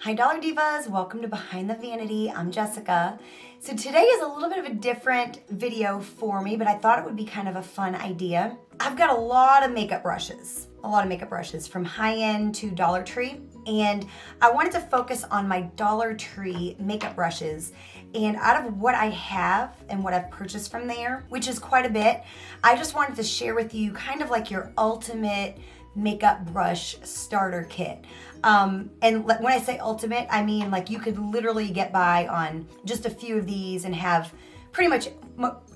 Hi Dollar Divas, welcome to Behind the Vanity. I'm Jessica. So today is a little bit of a different video for me, but I thought it would be kind of a fun idea. I've got a lot of makeup brushes from high-end to Dollar Tree, and I wanted to focus on my Dollar Tree makeup brushes. And out of what I have and what I've purchased from there, which is quite a bit, I just wanted to share with you kind of like your ultimate makeup brush starter kit. And when I say ultimate, I mean like you could literally get by on just a few of these and have pretty much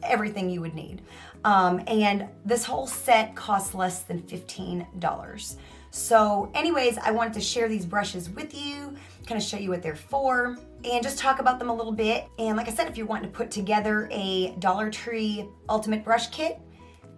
everything you would need. And this whole set costs less than $15. So anyways, I wanted to share these brushes with you, kind of show you what they're for, and just talk about them a little bit. And like I said, if you're wanting to put together a Dollar Tree ultimate brush kit,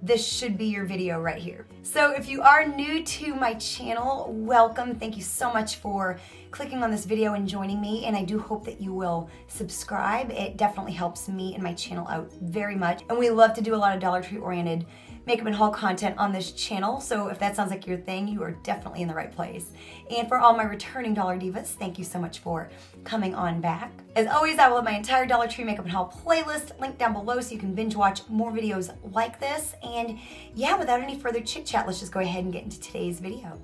this should be your video right here. So if you are new to my channel, welcome. Thank you so much for clicking on this video and joining me, and I do hope that you will subscribe. It definitely helps me and my channel out very much. And we love to do a lot of Dollar Tree oriented makeup and haul content on this channel, so if that sounds like your thing, you are definitely in the right place. And for all my returning Dollar Divas, thank you so much for coming on back. As always, I will have my entire Dollar Tree makeup and haul playlist linked down below so you can binge watch more videos like this. And yeah, without any further chit chat, let's just go ahead and get into today's video.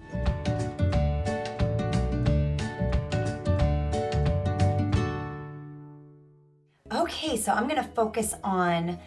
Okay, so I'm gonna focus on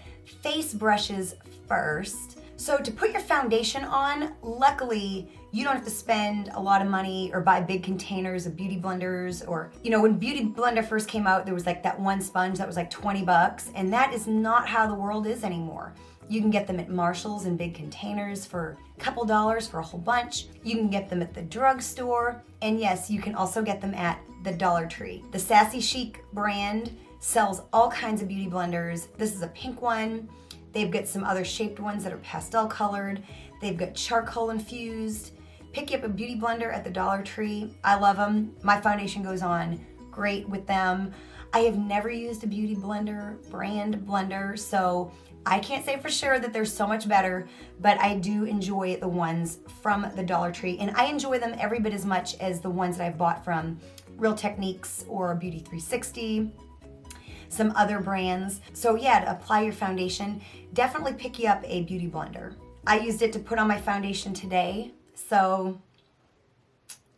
face brushes first. So to put your foundation on, luckily, you don't have to spend a lot of money or buy big containers of beauty blenders, or, you know, when Beauty Blender first came out, there was like that one sponge that was like 20 bucks, and that is not how the world is anymore. You can get them at Marshall's in big containers for a couple dollars for a whole bunch. You can get them at the drugstore, and yes, you can also get them at the Dollar Tree. The Sassy Chic brand sells all kinds of beauty blenders. This is a pink one. They've got some other shaped ones that are pastel colored. They've got charcoal infused. Pick you up a beauty blender at the Dollar Tree. I love them. My foundation goes on great with them. I have never used a beauty blender, brand blender, so I can't say for sure that they're so much better, but I do enjoy the ones from the Dollar Tree, and I enjoy them every bit as much as the ones that I've bought from Real Techniques or Beauty 360. Some other brands. So yeah, to apply your foundation, definitely pick you up a beauty blender. I used it to put on my foundation today, so,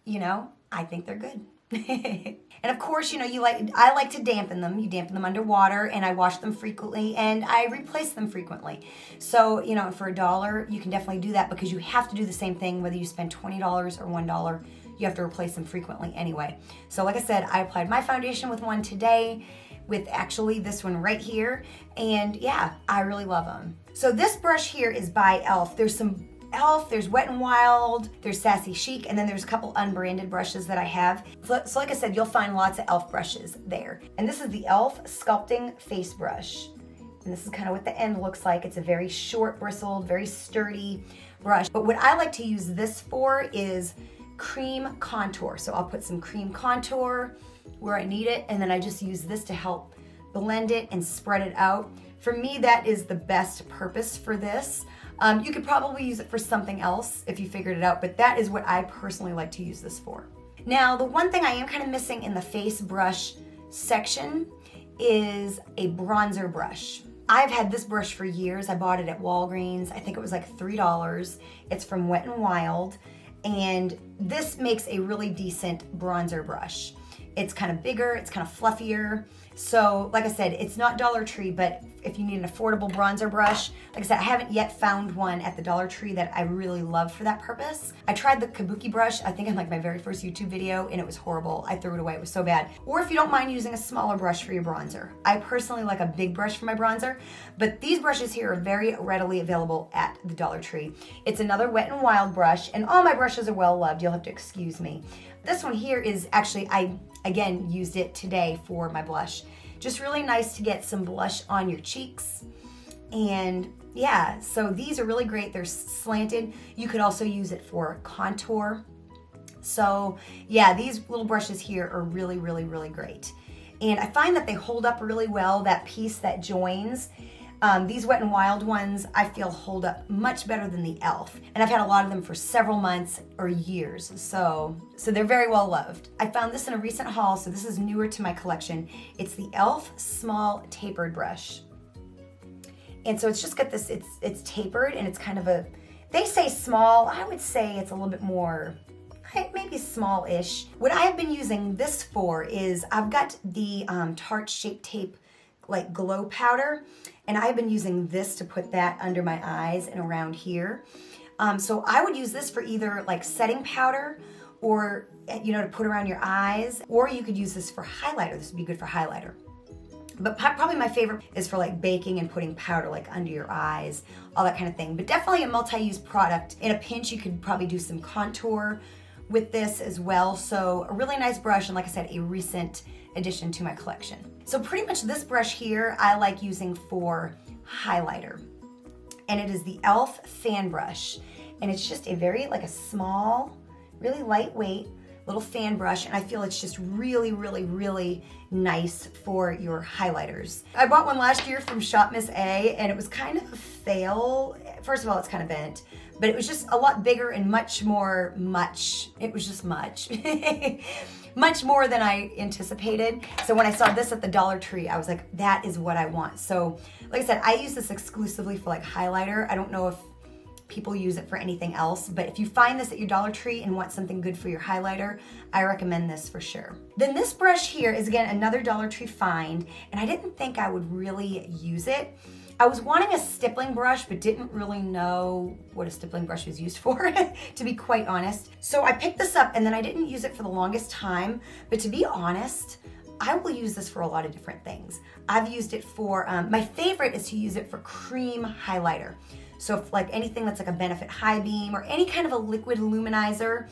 you know, I think they're good. And of course, you know, I like to dampen them. You dampen them underwater, and I wash them frequently, and I replace them frequently. So, you know, for $1, you can definitely do that, because you have to do the same thing whether you spend $20 or $1. You have to replace them frequently anyway. So like I said, I applied my foundation with one today, with actually this one right here, and yeah, I really love them. So this brush here is by e.l.f. There's some e.l.f., there's Wet n Wild, there's Sassy Chic, and then there's a couple unbranded brushes that I have. So like I said, you'll find lots of e.l.f. brushes there. And this is the e.l.f. Sculpting Face Brush. And this is kind of what the end looks like. It's a very short bristled, very sturdy brush. But what I like to use this for is cream contour. So I'll put some cream contour where I need it, and then I just use this to help blend it and spread it out. For me, that is the best purpose for this. You could probably use it for something else if you figured it out, but that is what I personally like to use this for. Now, the one thing I am kind of missing in the face brush section is a bronzer brush. I've had this brush for years. I bought it at Walgreens. I think it was like $3. It's from Wet n Wild, and this makes a really decent bronzer brush. It's kind of bigger, it's kind of fluffier. So like I said, it's not Dollar Tree, but if you need an affordable bronzer brush, like I said, I haven't yet found one at the Dollar Tree that I really love for that purpose. I tried the Kabuki brush, I think in like my very first YouTube video, and it was horrible. I threw it away, it was so bad. Or if you don't mind using a smaller brush for your bronzer. I personally like a big brush for my bronzer, but these brushes here are very readily available at the Dollar Tree. It's another Wet n Wild brush, and all my brushes are well loved, you'll have to excuse me. This one here is actually, I again used it today for my blush. Just really nice to get some blush on your cheeks. And yeah, so these are really great. They're slanted. You could also use it for contour. So yeah, these little brushes here are really, really, really great. And I find that they hold up really well, that piece that joins. These Wet n Wild ones I feel hold up much better than the e.l.f. And I've had a lot of them for several months or years, so they're very well loved. I found this in a recent haul, so this is newer to my collection. It's the e.l.f. Small Tapered Brush. And so it's just got this, it's tapered and it's kind of a, they say small, I would say it's a little bit more, maybe small-ish. What I have been using this for is I've got the Tarte Shape Tape like glow powder, and I've been using this to put that under my eyes and around here. So I would use this for either like setting powder or, you know, to put around your eyes, or you could use this for highlighter. This would be good for highlighter. But probably my favorite is for like baking and putting powder like under your eyes, all that kind of thing. But definitely a multi-use product. In a pinch, you could probably do some contour with this as well. So a really nice brush, and like I said, a recent addition to my collection. So pretty much this brush here I like using for highlighter, and it is the e.l.f. fan brush, and it's just a very like a small, really lightweight little fan brush, and I feel it's just really, really, really nice for your highlighters. I bought one last year from Shop Miss A, and it was kind of a fail. First of all, it's kind of bent, but it was just a lot bigger and much more, it was just much. Much more than I anticipated. So when I saw this at the Dollar Tree, I was like, that is what I want. So like I said, I use this exclusively for like highlighter. I don't know if people use it for anything else, but if you find this at your Dollar Tree and want something good for your highlighter, I recommend this for sure. Then this brush here is again another Dollar Tree find, and I didn't think I would really use it. I was wanting a stippling brush, but didn't really know what a stippling brush was used for, to be quite honest. So I picked this up, and then I didn't use it for the longest time, but to be honest, I will use this for a lot of different things. I've used it for, my favorite is to use it for cream highlighter. So if like anything that's like a Benefit High Beam or any kind of a liquid luminizer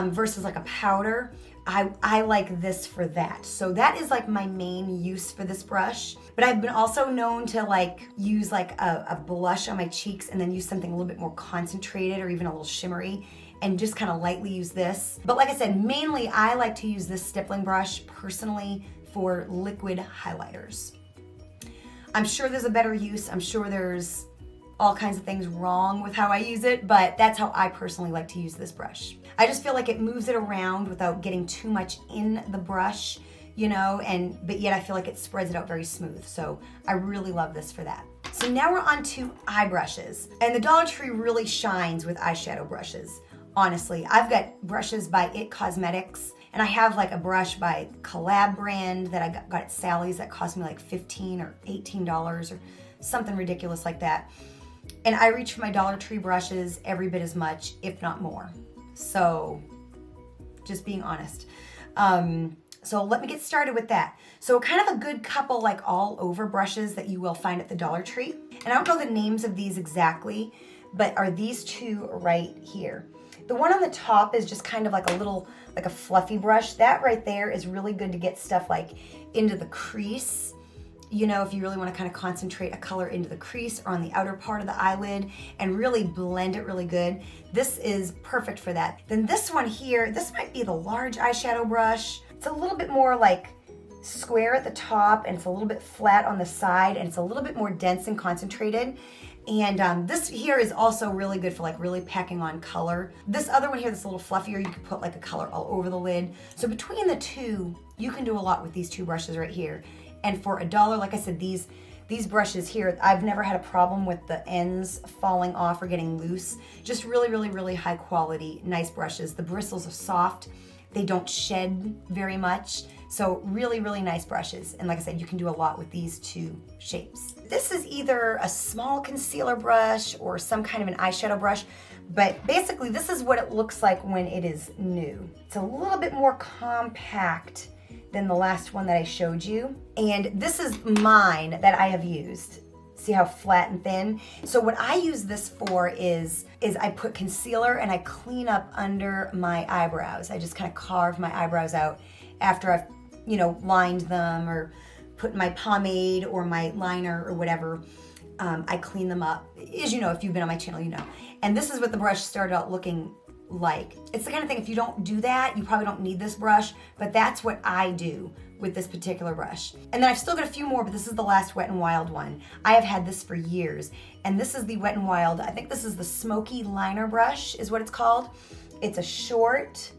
versus like a powder, I like this for that. So that is like my main use for this brush. But I've been also known to like use like a blush on my cheeks and then use something a little bit more concentrated or even a little shimmery and just kind of lightly use this. But like I said, mainly I like to use this stippling brush personally for liquid highlighters. I'm sure there's a better use. I'm sure there's all kinds of things wrong with how I use it, but that's how I personally like to use this brush. I just feel like it moves it around without getting too much in the brush, you know, but yet I feel like it spreads it out very smooth. So I really love this for that. So now we're on to eye brushes, and the Dollar Tree really shines with eyeshadow brushes. Honestly, I've got brushes by It Cosmetics, and I have like a brush by Collab brand that I got at Sally's that cost me like $15 or $18 or something ridiculous like that. And I reach for my Dollar Tree brushes every bit as much, if not more. So, just being honest. So let me get started with that. So kind of a good couple like all over brushes that you will find at the Dollar Tree. And I don't know the names of these exactly, but are these two right here. The one on the top is just kind of like a little, like a fluffy brush. That right there is really good to get stuff like into the crease. You know, if you really want to kind of concentrate a color into the crease or on the outer part of the eyelid and really blend it really good, this is perfect for that. Then this one here, this might be the large eyeshadow brush. It's a little bit more like square at the top, and it's a little bit flat on the side, and it's a little bit more dense and concentrated. And this here is also really good for like really packing on color. This other one here that's a little fluffier, you can put like a color all over the lid. So between the two, you can do a lot with these two brushes right here. And for $1, like I said, these brushes here, I've never had a problem with the ends falling off or getting loose. Just really, really, really high quality, nice brushes. The bristles are soft. They don't shed very much. So really, really nice brushes. And like I said, you can do a lot with these two shapes. This is either a small concealer brush or some kind of an eyeshadow brush, but basically this is what it looks like when it is new. It's a little bit more compact than the last one that I showed you. And this is mine that I have used. See how flat and thin? So what I use this for is I put concealer and I clean up under my eyebrows. I just kind of carve my eyebrows out after I've, you know, lined them or put my pomade or my liner or whatever. I clean them up. As you know, if you've been on my channel, you know. And this is what the brush started out looking like. It's the kind of thing, if you don't do that, you probably don't need this brush, but that's what I do with this particular brush. And then I've still got a few more, but this is the last Wet n Wild one. I have had this for years, and this is the Wet n Wild, I think this is the Smoky Liner Brush is what it's called. It's a short,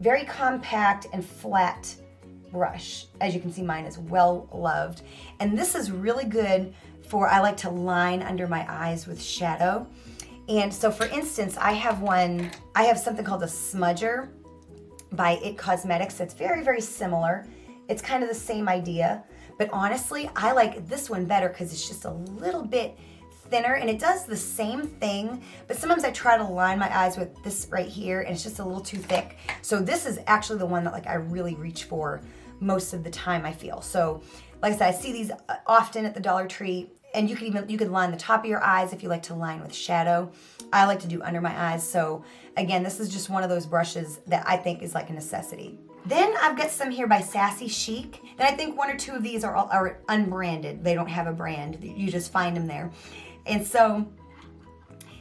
very compact and flat brush. As you can see, mine is well loved. And this is really good for, I like to line under my eyes with shadow. And so for instance, I have something called a smudger by It Cosmetics. It's very, very similar. It's kind of the same idea, but honestly, I like this one better because it's just a little bit thinner and it does the same thing, but sometimes I try to line my eyes with this right here and it's just a little too thick. So this is actually the one that like I really reach for most of the time, I feel. So like I said, I see these often at the Dollar Tree. And you could line the top of your eyes if you like to line with shadow. I like to do under my eyes. So again, this is just one of those brushes that I think is like a necessity. Then I've got some here by Sassy Chic. And I think one or two of these are unbranded. They don't have a brand. You just find them there. And so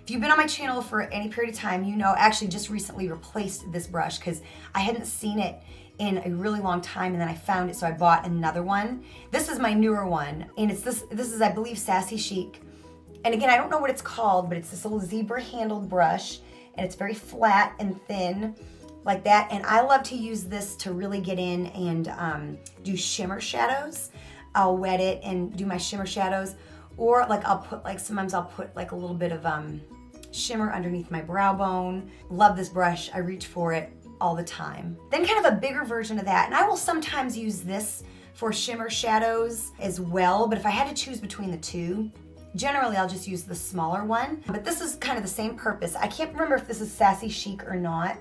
if you've been on my channel for any period of time, you know I actually just recently replaced this brush because I hadn't seen it in a really long time, and then I found it, so I bought another one. This is my newer one, and it's this is, I believe, Sassy Chic. And again, I don't know what it's called, but it's this little zebra-handled brush, and it's very flat and thin, like that. And I love to use this to really get in and do shimmer shadows. I'll wet it and do my shimmer shadows, or like sometimes I'll put like a little bit of shimmer underneath my brow bone. Love this brush. I reach for it all the time. Then kind of a bigger version of that, and I will sometimes use this for shimmer shadows as well, but if I had to choose between the two, generally I'll just use the smaller one. But this is kind of the same purpose. I can't remember if this is Sassy Chic or not,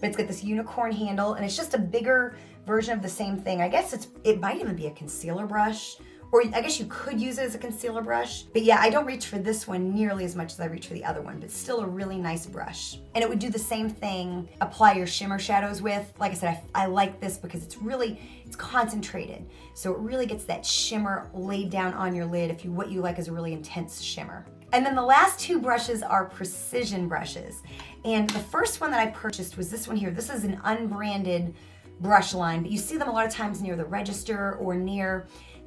but it's got this unicorn handle, and it's just a bigger version of the same thing. I guess it might even be a concealer brush, or I guess you could use it as a concealer brush. But yeah, I don't reach for this one nearly as much as I reach for the other one, but still a really nice brush. And it would do the same thing, apply your shimmer shadows with. Like I said, I like this because it's concentrated. So it really gets that shimmer laid down on your lid if what you like is a really intense shimmer. And then the last two brushes are precision brushes. And the first one that I purchased was this one here. This is an unbranded brush line, but you see them a lot of times near the register or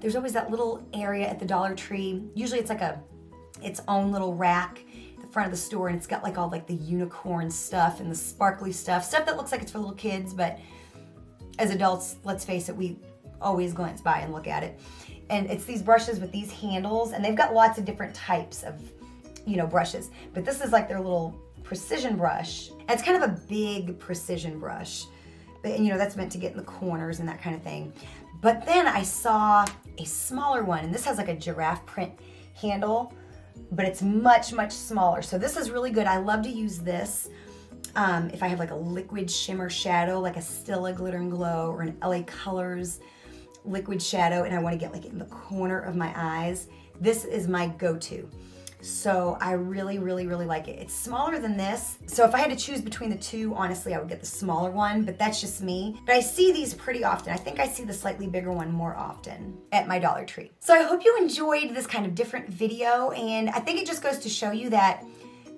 there's always that little area at the Dollar Tree. Usually it's like its own little rack at the front of the store, and it's got like all like the unicorn stuff and the sparkly stuff that looks like it's for little kids, but as adults, let's face it, we always glance by and look at it. And it's these brushes with these handles, and they've got lots of different types of, brushes. But this is like their little precision brush. And it's kind of a big precision brush. And that's meant to get in the corners and that kind of thing. But then I saw a smaller one, and this has like a giraffe print handle, but it's much, much smaller. So this is really good. I love to use this if I have like a liquid shimmer shadow, like a Stila Glitter and Glow or an LA Colors liquid shadow, and I want to get like in the corner of my eyes. This is my go-to. So I really, really, really like it. It's smaller than this. So if I had to choose between the two, honestly, I would get the smaller one, but that's just me. But I see these pretty often. I think I see the slightly bigger one more often at my Dollar Tree. So I hope you enjoyed this kind of different video, and I think it just goes to show you that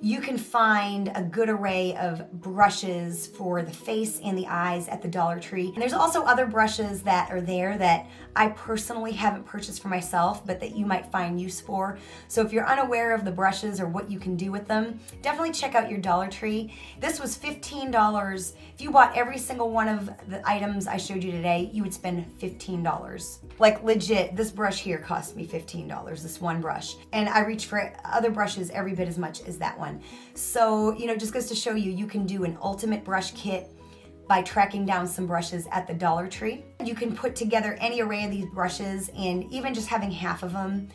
you can find a good array of brushes for the face and the eyes at the Dollar Tree. And there's also other brushes that are there that I personally haven't purchased for myself, but that you might find use for. So if you're unaware of the brushes or what you can do with them, definitely check out your Dollar Tree. This was $15. If you bought every single one of the items I showed you today, you would spend $15. Like legit, this brush here cost me $15, this one brush. And I reach for other brushes every bit as much as that one. So, it just goes to show you, you can do an ultimate brush kit by tracking down some brushes at the Dollar Tree. You can put together any array of these brushes, and even just having half of them,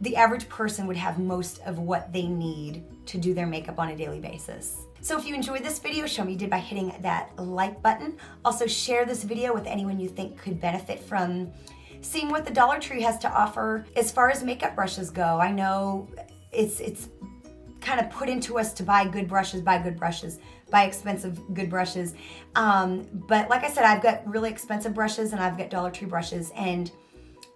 the average person would have most of what they need to do their makeup on a daily basis. So if you enjoyed this video, show me you did by hitting that like button. Also share this video with anyone you think could benefit from seeing what the Dollar Tree has to offer as far as makeup brushes go. I know it's kind of put into us to buy good brushes, buy expensive good brushes. But like I said, I've got really expensive brushes and I've got Dollar Tree brushes, and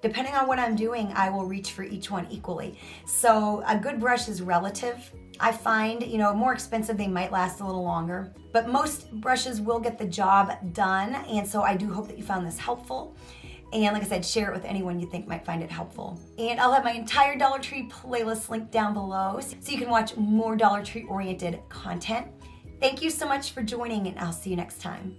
depending on what I'm doing, I will reach for each one equally. So a good brush is relative. I find, more expensive, they might last a little longer, but most brushes will get the job done. And so I do hope that you found this helpful. And like I said, share it with anyone you think might find it helpful. And I'll have my entire Dollar Tree playlist linked down below so you can watch more Dollar Tree oriented content. Thank you so much for joining, and I'll see you next time.